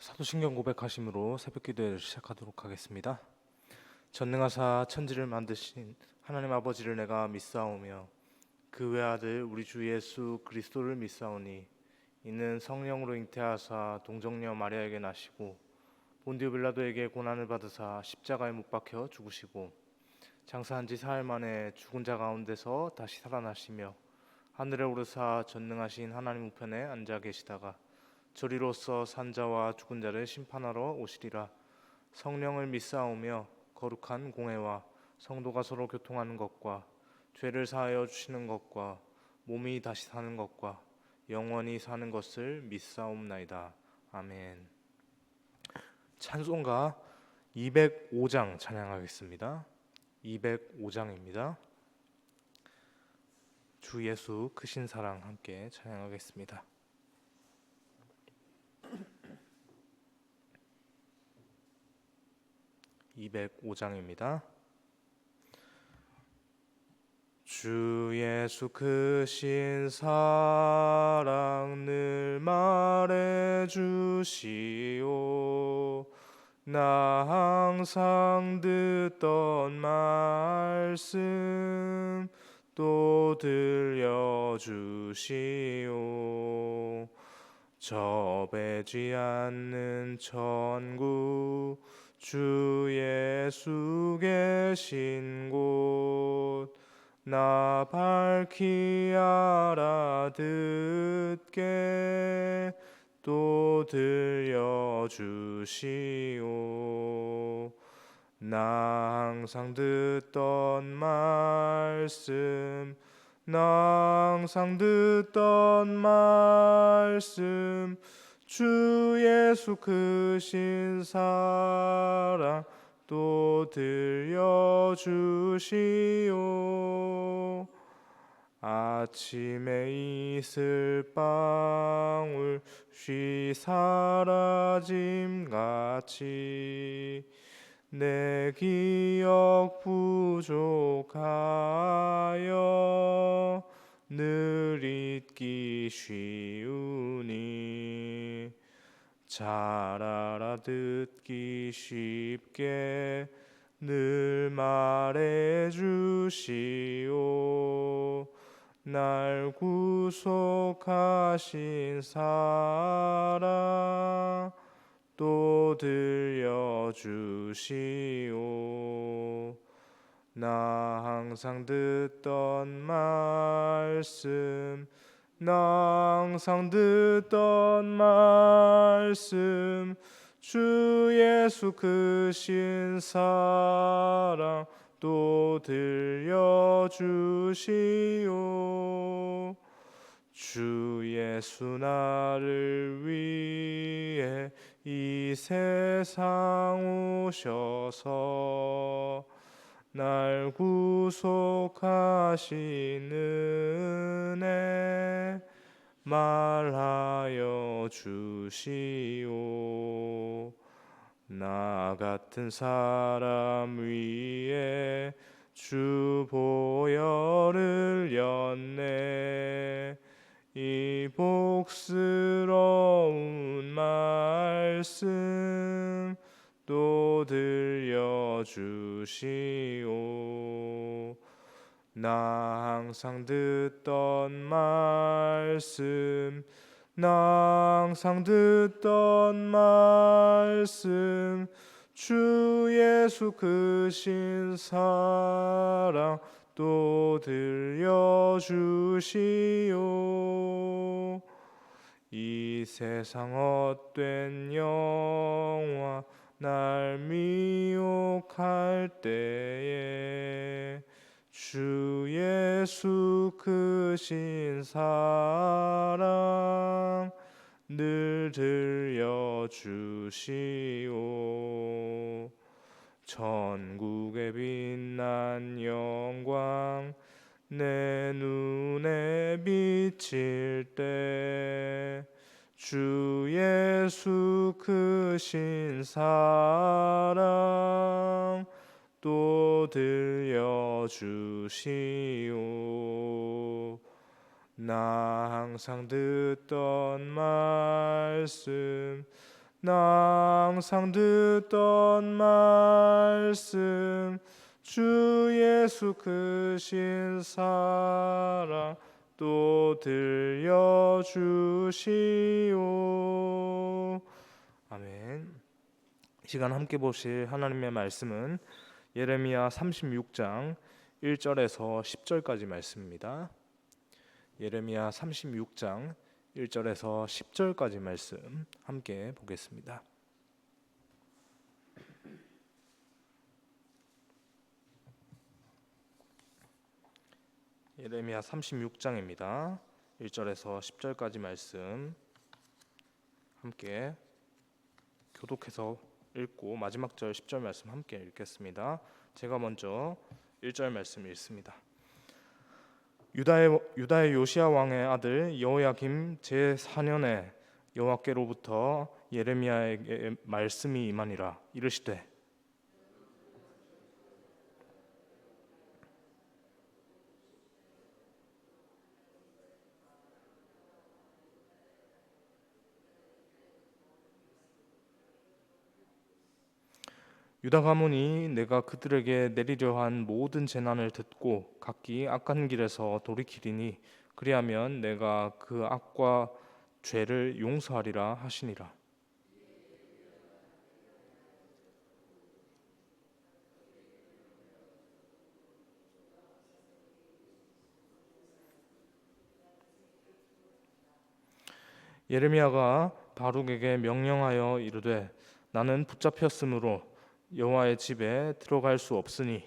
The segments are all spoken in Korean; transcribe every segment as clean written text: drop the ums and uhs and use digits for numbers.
사도신경 고백하심으로 새벽기도회를 시작하도록 하겠습니다. 전능하사 천지를 만드신 하나님 아버지를 내가 믿사오며 그 외아들 우리 주 예수 그리스도를 믿사오니 이는 성령으로 잉태하사 동정녀 마리아에게 나시고 본디오 빌라도에게 고난을 받으사 십자가에 못 박혀 죽으시고 장사한 지 사흘 만에 죽은 자 가운데서 다시 살아나시며 하늘에 오르사 전능하신 하나님 우편에 앉아 계시다가 저리로서 산자와 죽은 자를 심판하러 오시리라. 성령을 믿사오며 거룩한 공회와 성도가 서로 교통하는 것과 죄를 사하여 주시는 것과 몸이 다시 사는 것과 영원히 사는 것을 믿사옵나이다. 아멘. 찬송가 205장 찬양하겠습니다. 205장입니다. 주 예수 크신 사랑 함께 찬양하겠습니다. 205장입니다. 주 예수 크신 사랑 늘 말해주시오. 나 항상 듣던 말씀 또 들려주시오. 저 배지 않는 천국 주 예수 계신 곳 나 밝히 알아듣게 또 들려주시오. 나 항상 듣던 말씀 나 항상 듣던 말씀 주 예수 크신 사랑 또 들려주시오. 아침에 이슬 방울 쉬 사라짐같이 내 기억 부족하여 늘 잊기 쉬우니 잘 알아듣기 쉽게 늘 말해주시오. 날 구속하신 사랑 또 들려주시오. 나 항상 듣던 말씀 나 항상 듣던 말씀 주 예수 크신 사랑 또 들려주시오. 주 예수 나를 위해 이 세상 오셔서 날 구속하신 은혜 말하여 주시오. 나 같은 사람 위에 주 보혈을 였네. 이 복스러운 말씀 또 들려주시오. 나 항상 듣던 말씀 나 항상 듣던 말씀 주 예수 크신 사랑 또 들려주시오. 이 세상 헛된 영화 날 미혹할 때에 주 예수 크신 사랑 늘 들려주시오. 천국의 빛난 영광 내 눈에 비칠 때 주 예수 크신 사랑 또 들려주시오. 나 항상 듣던 말씀 나 항상 듣던 말씀 주 예수 크신 사랑 또 들려주시오. 아멘. 이 시간 함께 보실 하나님의 말씀은 예레미야 36장 1절에서 10절까지 말씀입니다. 예레미야 36장 1절에서 10절까지 말씀 함께 보겠습니다. 예레미야 36장입니다. 1절에서 10절까지 말씀 함께 교독해서 읽고 마지막 절 10절 말씀 함께 읽겠습니다. 제가 먼저 1절 말씀 읽습니다. 유다의 요시야 왕의 아들 여호야김 제4년에 여호와께로부터 예레미야에게 말씀이 임하니라. 이르시되 유다 가문이 내가 그들에게 내리려 한 모든 재난을 듣고 각기 악한 길에서 돌이키리니 그리하면 내가 그 악과 죄를 용서하리라 하시니라. 예레미야가 바룩에게 명령하여 이르되 나는 붙잡혔으므로 여호와의 집에 들어갈 수 없으니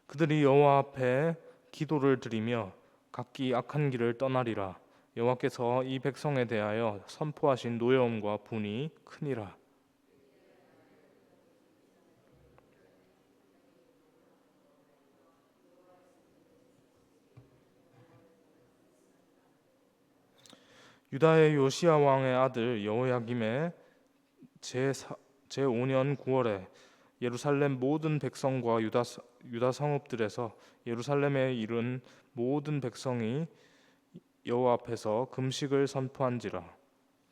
그들이 여호와 앞에 기도를 드리며 각기 악한 길을 떠나리라. 여호와께서 이 백성에 대하여 선포하신 노여움과 분이 크니라. 유다의 요시야 왕의 아들 여호야김의 제5년 9월에 예루살렘 모든 백성과 유다 성읍들에서 예루살렘에 이른 모든 백성이 여호와 앞에서 금식을 선포한지라.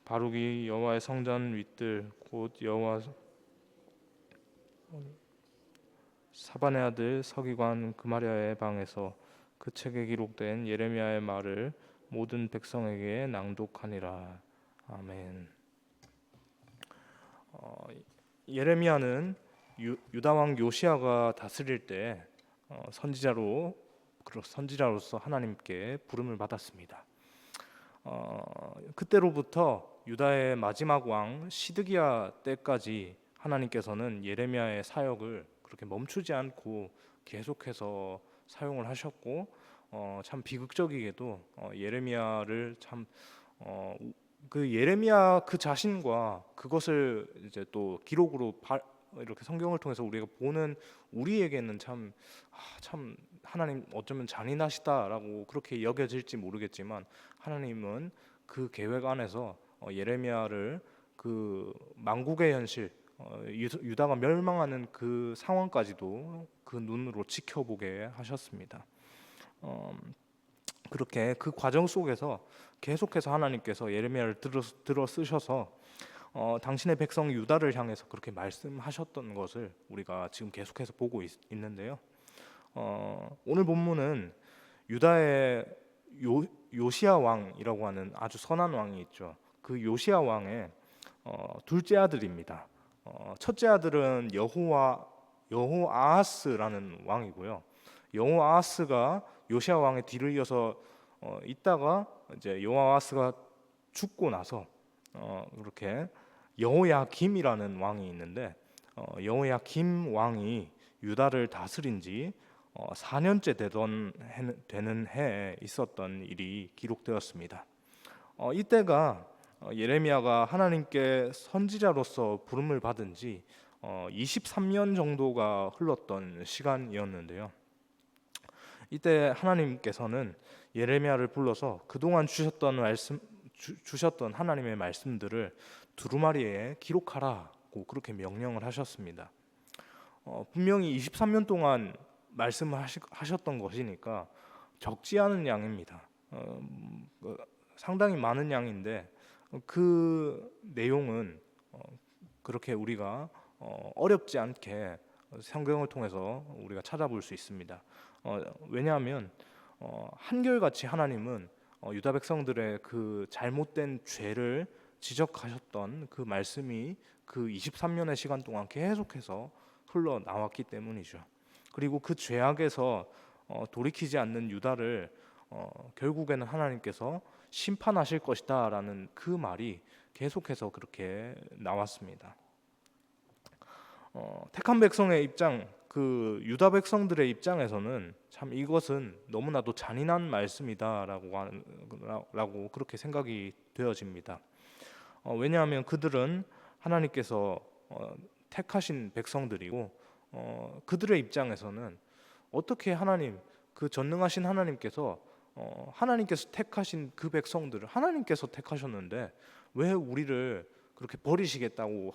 바룩이 여호와의 성전 윗들 곧 여호와 사반의 아들 서기관 그마랴의 방에서 그 책에 기록된 예레미야의 말을 모든 백성에게 낭독하니라. 아멘. 예레미야는 유다 왕 요시야가 다스릴 때 선지자로서 하나님께 부름을 받았습니다. 그때로부터 유다의 마지막 왕 시드기야 때까지 하나님께서는 예레미야의 사역을 그렇게 멈추지 않고 계속해서 사용을 하셨고 참 비극적이게도 예레미야를 그 예레미야 그 자신과 그것을 이제 또 기록으로 이렇게 성경을 통해서 우리가 보는 우리에게는 참 하나님 어쩌면 잔인하시다라고 그렇게 여겨질지 모르겠지만 하나님은 그 계획 안에서 예레미야를 그 만국의 현실 유다가 멸망하는 그 상황까지도 그 눈으로 지켜보게 하셨습니다. 그렇게 그 과정 속에서 계속해서 하나님께서 예레미야를 들어 쓰셔서 당신의 백성 유다를 향해서 그렇게 말씀하셨던 것을 우리가 지금 계속해서 보고 있는데요. 오늘 본문은 유다의 요시야 왕이라고 하는 아주 선한 왕이 있죠. 그 요시야 왕의 둘째 아들입니다. 첫째 아들은 여호아하스라는 왕이고요. 여호아하스가 요시야 왕의 뒤를 이어서 있다가 이제 여호아하스가 죽고 나서 그렇게 여호야김이라는 왕이 있는데 여호야김 왕이 유다를 다스린 지 4년째 되는 해에 있었던 일이 기록되었습니다. 이때가 예레미야가 하나님께 선지자로서 부름을 받은 지 23년 정도가 흘렀던 시간이었는데요. 이때 하나님께서는 예레미야를 불러서 그동안 주셨던 하나님의 말씀들을 두루마리에 기록하라 라고 그렇게 명령을 하셨습니다. 분명히 23년 동안 말씀을 하셨던 것이니까 적지 않은 양입니다. 상당히 많은 양인데 그 내용은 그렇게 우리가 어렵지 않게 성경을 통해서 우리가 찾아볼 수 있습니다. 왜냐하면 한결같이 하나님은 유다 백성들의 그 잘못된 죄를 지적하셨던 그 말씀이 그 23년의 시간 동안 계속해서 흘러나왔기 때문이죠. 그리고 그 죄악에서 돌이키지 않는 유다를 결국에는 하나님께서 심판하실 것이다라는 그 말이 계속해서 그렇게 나왔습니다. 택한 백성의 입장, 그 유다 백성들의 입장에서는 참 이것은 너무나도 잔인한 말씀이다라고 그렇게 생각이 되어집니다. 왜냐하면 그들은 하나님께서 택하신 백성들이고 그들의 입장에서는 어떻게 하나님, 그 전능하신 하나님께서 하나님께서 택하신 그 백성들을 하나님께서 택하셨는데 왜 우리를 그렇게 버리시겠다고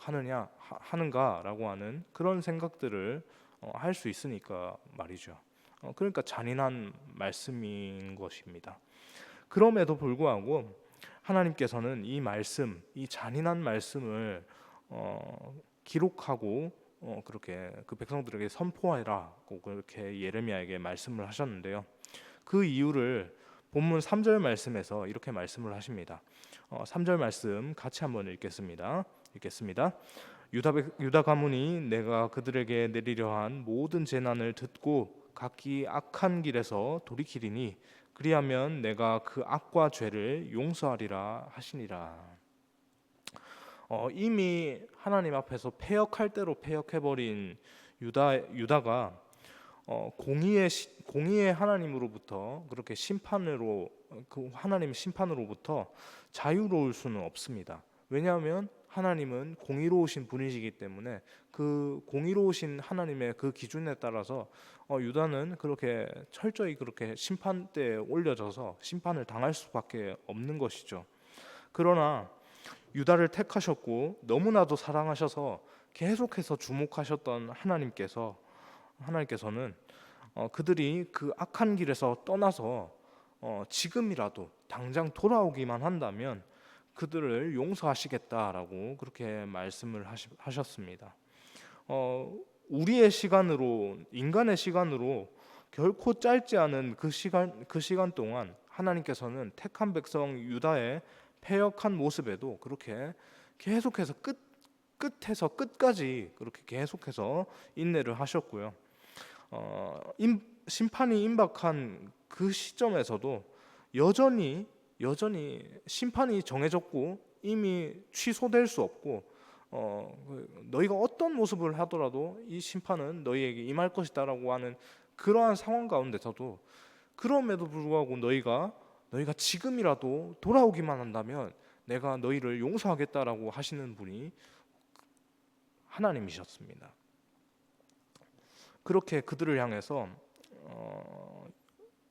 하는가라고 하는 그런 생각들을 할 수 있으니까 말이죠. 그러니까 잔인한 말씀인 것입니다. 그럼에도 불구하고 하나님께서는 이 말씀, 이 잔인한 말씀을 기록하고 그렇게 그 백성들에게 선포하라고 그렇게 예레미야에게 말씀을 하셨는데요. 그 이유를 본문 3절 말씀에서 이렇게 말씀을 하십니다. 3절 말씀 같이 한번 읽겠습니다. 유다 가문이 내가 그들에게 내리려 한 모든 재난을 듣고 각기 악한 길에서 돌이키리니 그리하면 내가 그 악과 죄를 용서하리라 하시니라. 이미 하나님 앞에서 패역할 대로 패역해버린 유다가 공의의 하나님으로부터 그렇게 그 하나님의 심판으로부터 자유로울 수는 없습니다. 왜냐하면 하나님은 공의로우신 분이시기 때문에 그 공의로우신 하나님의 그 기준에 따라서 유다는 그렇게 철저히 그렇게 심판대에 올려져서 심판을 당할 수밖에 없는 것이죠. 그러나 유다를 택하셨고 너무나도 사랑하셔서 계속해서 주목하셨던 하나님께서는 그들이 그 악한 길에서 떠나서 지금이라도 당장 돌아오기만 한다면 그들을 용서하시겠다라고 그렇게 말씀을 하셨습니다. 우리의 시간으로, 인간의 시간으로 결코 짧지 않은 그 시간 동안 하나님께서는 택한 백성 유다의 패역한 모습에도 그렇게 계속해서 끝에서 끝까지 그렇게 계속해서 인내를 하셨고요. 심판이 임박한 그 시점에서도 여전히 심판이 정해졌고 이미 취소될 수 없고 너희가 어떤 모습을 하더라도 이 심판은 너희에게 임할 것이다라고 하는 그러한 상황 가운데서도 그럼에도 불구하고 너희가 지금이라도 돌아오기만 한다면 내가 너희를 용서하겠다라고 하시는 분이 하나님이셨습니다. 그렇게 그들을 향해서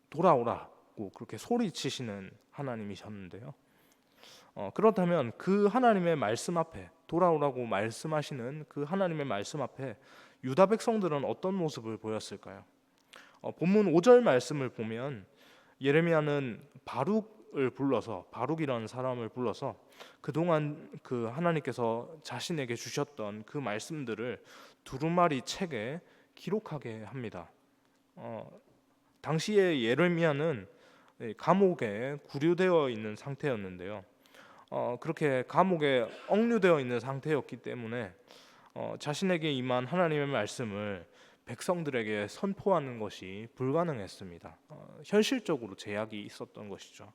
돌아오라고 그렇게 소리치시는 하나님이셨는데요. 그렇다면 그 하나님의 말씀 앞에, 돌아오라고 말씀하시는 그 하나님의 말씀 앞에 유다 백성들은 어떤 모습을 보였을까요? 본문 5절 말씀을 보면 예레미야는 바룩이라는 사람을 불러서 그동안 그 하나님께서 자신에게 주셨던 그 말씀들을 두루마리 책에 기록하게 합니다. 당시에 예레미야는 감옥에 구류되어 있는 상태였는데요. 그렇게 감옥에 억류되어 있는 상태였기 때문에 자신에게 임한 하나님의 말씀을 백성들에게 선포하는 것이 불가능했습니다. 현실적으로 제약이 있었던 것이죠.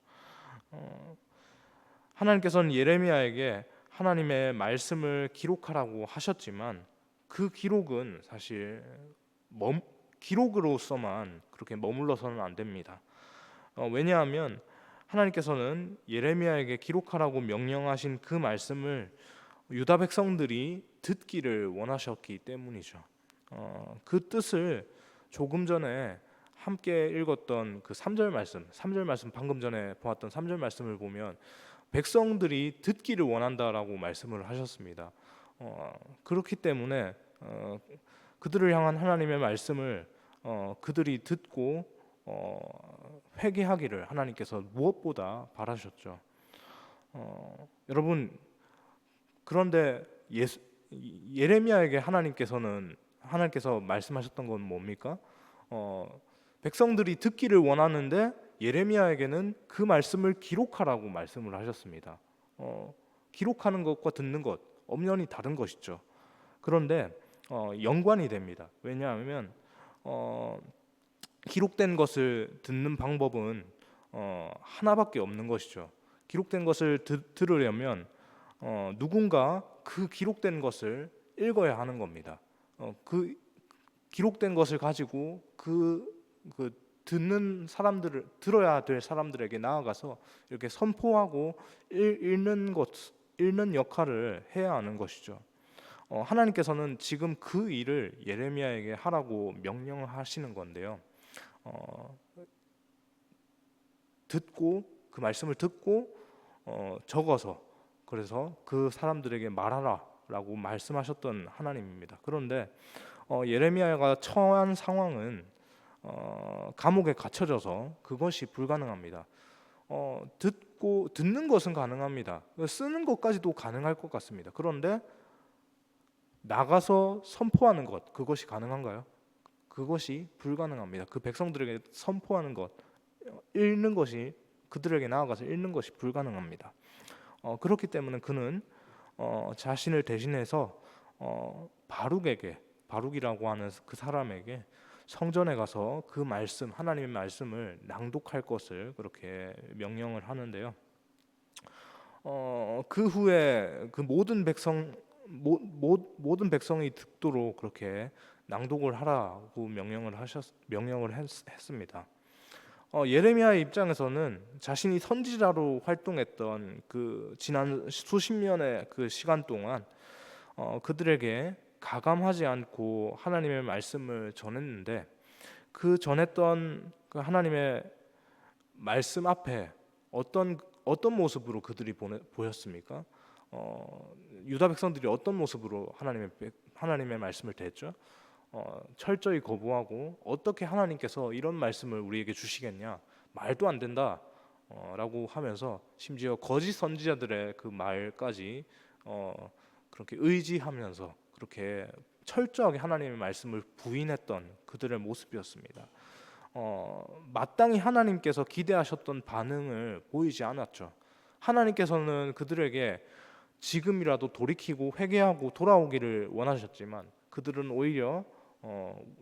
하나님께서는 예레미야에게 하나님의 말씀을 기록하라고 하셨지만 그 기록은 사실 기록으로서만 그렇게 머물러서는 안 됩니다. 왜냐하면 하나님께서는 예레미야에게 기록하라고 명령하신 그 말씀을 유다 백성들이 듣기를 원하셨기 때문이죠. 그 뜻을 조금 전에 함께 읽었던 그 3절 말씀 방금 전에 보았던 3절 말씀을 보면 백성들이 듣기를 원한다라고 말씀을 하셨습니다. 그렇기 때문에 그들을 향한 하나님의 말씀을 그들이 듣고 회개하기를 하나님께서 무엇보다 바라셨죠. 여러분, 그런데 예레미야에게 하나님께서 말씀하셨던 건 뭡니까? 백성들이 듣기를 원하는데 예레미야에게는 그 말씀을 기록하라고 말씀을 하셨습니다. 기록하는 것과 듣는 것 엄연히 다른 것이죠. 그런데 연관이 됩니다. 왜냐하면 기록된 것을 듣는 방법은 하나밖에 없는 것이죠. 기록된 것을 들으려면 누군가 그 기록된 것을 읽어야 하는 겁니다. 그 기록된 것을 가지고 그 듣는 사람들을 들어야 될 사람들에게 나아가서 이렇게 선포하고 읽는 역할을 해야 하는 것이죠. 하나님께서는 지금 그 일을 예레미야에게 하라고 명령하시는 건데요. 그 말씀을 듣고 적어서 그래서 그 사람들에게 말하라라고 말씀하셨던 하나님입니다. 그런데 예레미야가 처한 상황은 감옥에 갇혀져서 그것이 불가능합니다. 듣는 것은 가능합니다. 쓰는 것까지도 가능할 것 같습니다. 그런데 나가서 선포하는 것, 그것이 가능한가요? 그것이 불가능합니다. 그 백성들에게 선포하는 것, 읽는 것이 그들에게 나아가서 읽는 것이 불가능합니다. 그렇기 때문에 그는 자신을 대신해서 바룩이라고 하는 그 사람에게 성전에 가서 그 말씀, 하나님의 말씀을 낭독할 것을 그렇게 명령을 하는데요. 그 후에 그 모든 백성이 듣도록 그렇게 낭독을 하라고 명령을 했습니다. 예레미야의 입장에서는 자신이 선지자로 활동했던 그 지난 수십 년의 그 시간 동안 그들에게 가감하지 않고 하나님의 말씀을 전했는데 그 전했던 그 하나님의 말씀 앞에 어떤 모습으로 그들이 보였습니까? 유다 백성들이 어떤 모습으로 하나님의 말씀을 대했죠? 철저히 거부하고 어떻게 하나님께서 이런 말씀을 우리에게 주시겠냐? 말도 안 된다. 라고 하면서 심지어 거짓 선지자들의 그 말까지 그렇게 의지하면서 그렇게 철저하게 하나님의 말씀을 부인했던 그들의 모습이었습니다. 마땅히 하나님께서 기대하셨던 반응을 보이지 않았죠. 하나님께서는 그들에게 지금이라도 돌이키고 회개하고 돌아오기를 원하셨지만 그들은 오히려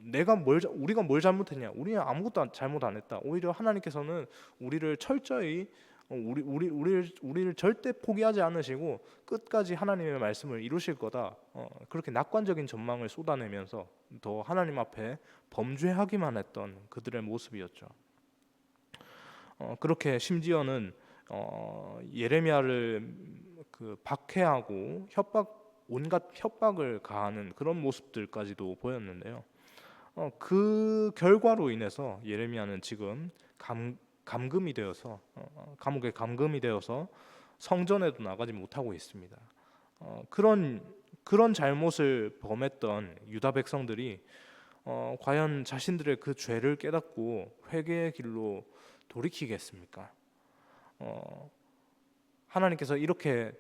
우리가 뭘 잘못했냐? 우리는 아무것도 잘못 안 했다. 오히려 하나님께서는 우리를 철저히 우리를 절대 포기하지 않으시고 끝까지 하나님의 말씀을 이루실 거다. 그렇게 낙관적인 전망을 쏟아내면서 더 하나님 앞에 범죄하기만 했던 그들의 모습이었죠. 그렇게 심지어는 예레미야를 그 박해하고 온갖 협박을 가하는 그런 모습들까지도 보였는데요. 그 결과로 인해서 예레미야는 지금 감금이 되어서 감옥에 감금이 되어서 성전에도 나가지 못하고 있습니다. 그런 잘못을 범했던 유다 백성들이 과연 자신들의 그 죄를 깨닫고 회개의 길로 돌이키겠습니까? 하나님께서 이렇게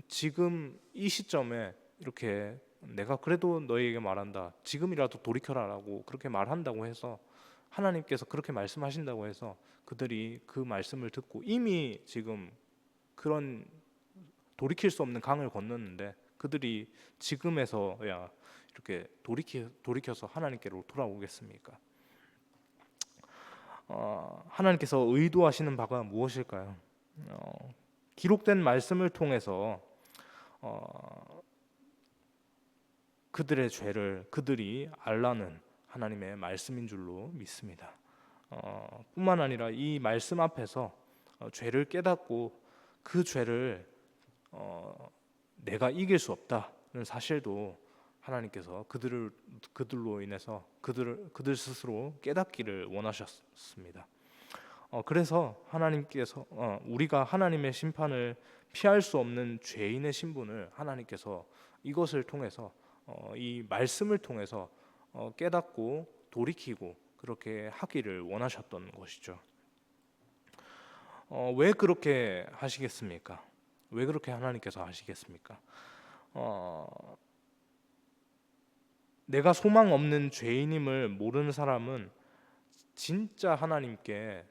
지금 이 시점에 이렇게 내가 그래도 너희에게 말한다. 지금이라도 돌이켜라라고 그렇게 말한다고 해서 하나님께서 그렇게 말씀하신다고 해서 그들이 그 말씀을 듣고 이미 지금 그런 돌이킬 수 없는 강을 건넜는데 그들이 지금에서야 이렇게 돌이켜서 하나님께로 돌아오겠습니까? 하나님께서 의도하시는 바가 무엇일까요? 기록된 말씀을 통해서 그들의 죄를 그들이 알라는 하나님의 말씀인 줄로 믿습니다. 뿐만 아니라 이 말씀 앞에서 죄를 깨닫고 그 죄를 내가 이길 수 없다는 사실도 하나님께서 그들로 인해서 그들 스스로 깨닫기를 원하셨습니다. 그래서 하나님께서 우리가 하나님의 심판을 피할 수 없는 죄인의 신분을 하나님께서 이것을 통해서 이 말씀을 통해서 깨닫고 돌이키고 그렇게 하기를 원하셨던 것이죠. 왜 그렇게 하시겠습니까? 왜 그렇게 하나님께서 하시겠습니까? 내가 소망 없는 죄인임을 모르는 사람은 진짜 하나님께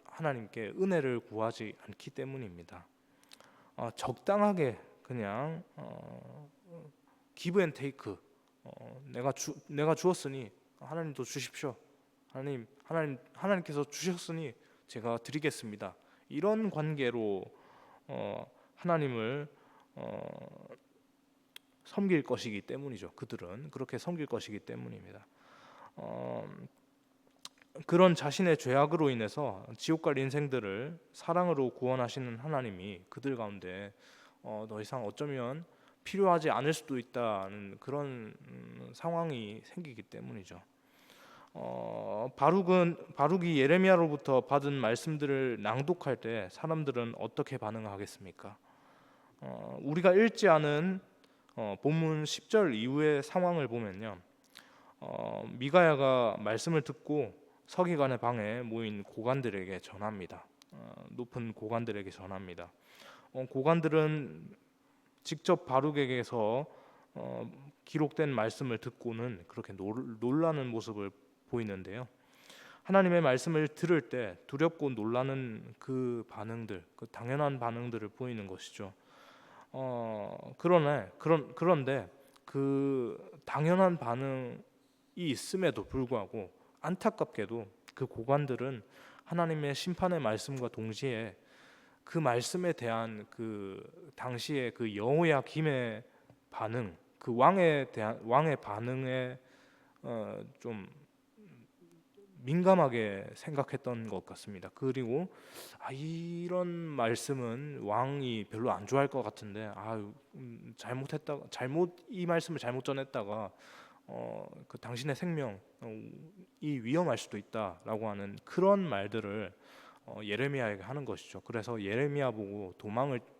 하나님께 은혜를 구하지 않기 때문입니다. 적당하게 그냥 기브 앤 테이크, 내가 주었으니 하나님도 주십시오. 하나님께서 주셨으니 제가 드리겠습니다. 이런 관계로 하나님을 섬길 것이기 때문이죠. 그들은 그렇게 섬길 것이기 때문입니다. 그런 자신의 죄악으로 인해서 지옥 갈 인생들을 사랑으로 구원하시는 하나님이 그들 가운데 더 이상 어쩌면 필요하지 않을 수도 있다는 그런 상황이 생기기 때문이죠. 바룩이 예레미야로부터 받은 말씀들을 낭독할 때 사람들은 어떻게 반응하겠습니까? 우리가 읽지 않은 본문 10절 이후의 상황을 보면요, 미가야가 말씀을 듣고 서기관의 방에 모인 고관들에게 전합니다. 높은 고관들에게 전합니다. 고관들은 직접 바룩에게서 기록된 말씀을 듣고는 그렇게 놀라는 모습을 보이는데요. 하나님의 말씀을 들을 때 두렵고 놀라는 그 반응들, 그 당연한 반응들을 보이는 것이죠. 그런데 그 당연한 반응이 있음에도 불구하고 안타깝게도 그 고관들은 하나님의 심판의 말씀과 동시에 그 말씀에 대한 그 당시의 그 여호야김의 반응, 그 왕의 반응에 좀 민감하게 생각했던 것 같습니다. 그리고 이런 말씀은 왕이 별로 안 좋아할 것 같은데 이 말씀을 잘못 전했다가 그 당신의 생명이 위험할 수도 있다라고 하는 그런 말들을 예레미야에게 하는 것이죠. 그래서 예레미야 보고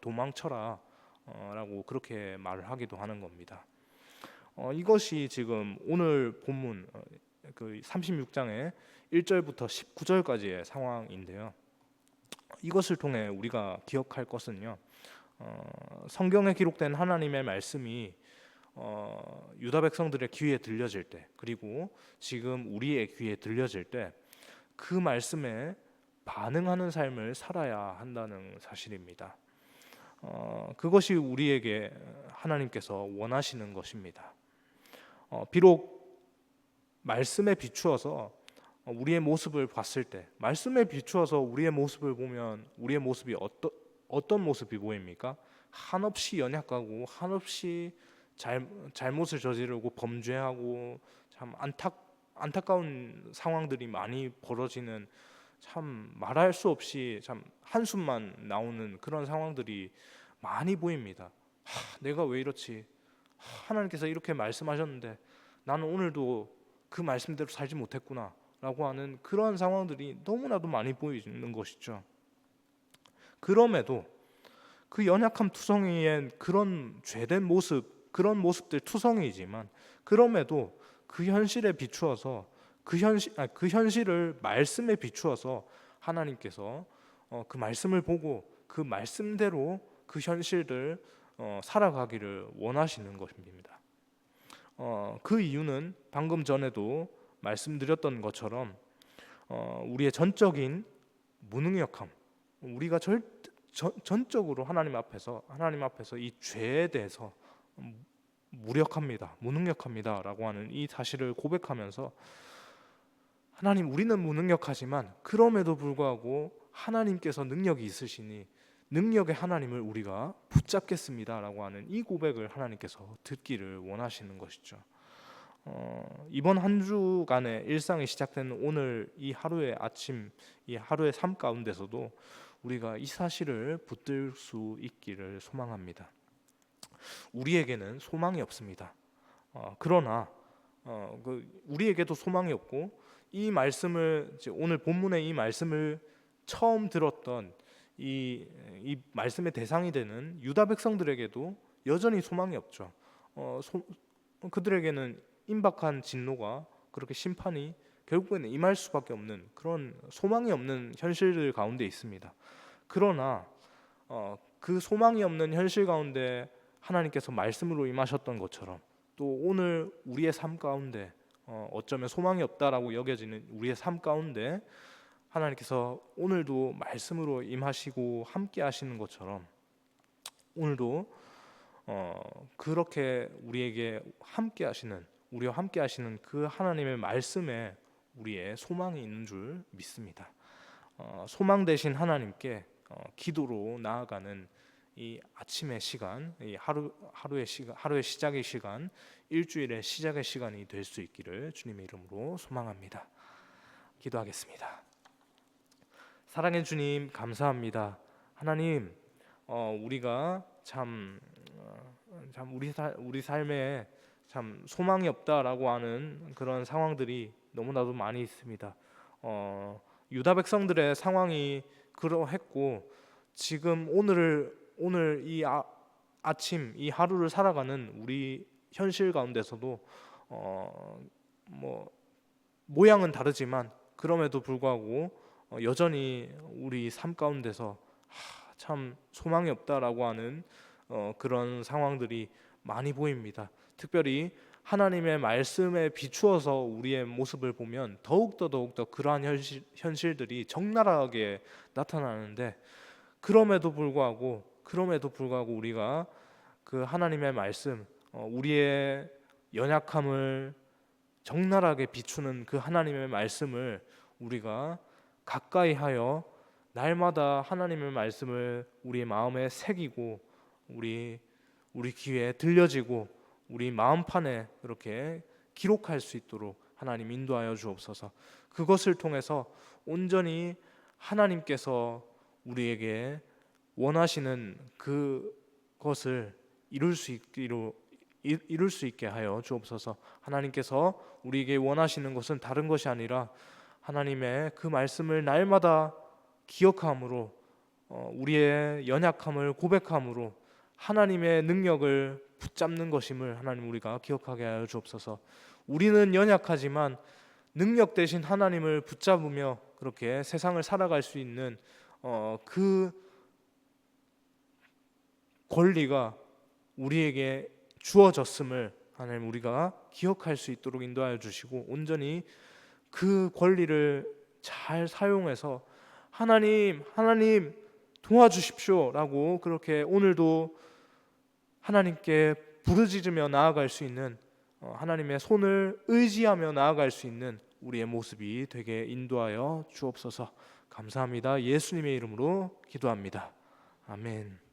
도망쳐라 라고 그렇게 말을 하기도 하는 겁니다. 이것이 지금 오늘 본문 그 36장의 1절부터 19절까지의 상황인데요. 이것을 통해 우리가 기억할 것은요, 성경에 기록된 하나님의 말씀이 유다 백성들의 귀에 들려질 때, 그리고 지금 우리의 귀에 들려질 때 그 말씀에 반응하는 삶을 살아야 한다는 사실입니다. 그것이 우리에게 하나님께서 원하시는 것입니다. 비록 말씀에 비추어서 우리의 모습을 봤을 때, 말씀에 비추어서 우리의 모습을 보면 우리의 모습이 어떤 모습이 보입니까? 한없이 연약하고 한없이 잘못을 저지르고 범죄하고 참 안타까운 상황들이 많이 벌어지는, 참 말할 수 없이 참 한숨만 나오는 그런 상황들이 많이 보입니다. 내가 왜 이렇지? 하나님께서 이렇게 말씀하셨는데 나는 오늘도 그 말씀대로 살지 못했구나 라고 하는 그런 상황들이 너무나도 많이 보이는 것이죠. 그럼에도 그 연약함 투성이엔 그런 죄된 모습, 그런 모습들 투성이지만, 그럼에도 그 현실에 비추어서 그 현실을 말씀에 비추어서 하나님께서 그 말씀을 보고 그 말씀대로 그 현실을 살아가기를 원하시는 것입니다. 그 이유는 방금 전에도 말씀드렸던 것처럼 우리의 전적인 무능력함, 우리가 전적으로 하나님 앞에서 이 죄에 대해서 무력합니다, 무능력합니다라고 하는 이 사실을 고백하면서, 하나님, 우리는 무능력하지만 그럼에도 불구하고 하나님께서 능력이 있으시니 능력의 하나님을 우리가 붙잡겠습니다라고 하는 이 고백을 하나님께서 듣기를 원하시는 것이죠. 이번 한 주간의 일상이 시작된 오늘 이 하루의 아침, 이 하루의 삶 가운데서도 우리가 이 사실을 붙들 수 있기를 소망합니다. 우리에게는 소망이 없습니다. 그러나 우리에게도 소망이 없고, 이 말씀을, 오늘 본문의 이 말씀을 처음 들었던 이 말씀의 대상이 되는 유다 백성들에게도 여전히 소망이 없죠. 그들에게는 임박한 진노가 그렇게 심판이 결국에는 임할 수밖에 없는 그런 소망이 없는 현실들 가운데 있습니다. 그러나 그 소망이 없는 현실 가운데 하나님께서 말씀으로 임하셨던 것처럼 또 오늘 우리의 삶 가운데 어쩌면 소망이 없다라고 여겨지는 우리의 삶 가운데 하나님께서 오늘도 말씀으로 임하시고 함께 하시는 것처럼 오늘도 그렇게 우리에게 함께 하시는 우리와 함께 하시는 그 하나님의 말씀에 우리의 소망이 있는 줄 믿습니다. 소망 되신 하나님께 기도로 나아가는 이 아침의 시간, 이 하루의 시간, 하루의 시작의 시간, 일주일의 시작의 시간이 될 수 있기를 주님의 이름으로 소망합니다. 기도하겠습니다. 사랑의 주님, 감사합니다. 하나님, 우리가 참 우리 삶에 참 소망이 없다라고 하는 그런 상황들이 너무나도 많이 있습니다. 유다 백성들의 상황이 그러했고 지금 오늘 이 아침 이 하루를 살아가는 우리 현실 가운데서도 뭐 모양은 다르지만 그럼에도 불구하고 여전히 우리 삶 가운데서 참 소망이 없다라고 하는 그런 상황들이 많이 보입니다. 특별히 하나님의 말씀에 비추어서 우리의 모습을 보면 더욱더 그러한 현실들이 적나라하게 나타나는데 그럼에도 불구하고 우리가 그 하나님의 말씀, 우리의 연약함을 적나라하게 비추는 그 하나님의 말씀을 우리가 가까이 하여 날마다 하나님의 말씀을 우리의 마음에 새기고 우리 귀에 들려지고 우리 마음판에 그렇게 기록할 수 있도록 하나님 인도하여 주옵소서. 그것을 통해서 온전히 하나님께서 우리에게 원하시는 그것을 이룰 수 있게 하여 주옵소서. 하나님께서 우리에게 원하시는 것은 다른 것이 아니라 하나님의 그 말씀을 날마다 기억함으로 우리의 연약함을 고백함으로 하나님의 능력을 붙잡는 것임을 하나님 우리가 기억하게 하여 주옵소서. 우리는 연약하지만 능력 되신 하나님을 붙잡으며 그렇게 세상을 살아갈 수 있는 그 권리가 우리에게 주어졌음을 하나님 우리가 기억할 수 있도록 인도하여 주시고 온전히 그 권리를 잘 사용해서 하나님 도와주십시오 라고 그렇게 오늘도 하나님께 부르짖으며 나아갈 수 있는 하나님의 손을 의지하며 나아갈 수 있는 우리의 모습이 되게 인도하여 주옵소서. 감사합니다. 예수님의 이름으로 기도합니다. 아멘.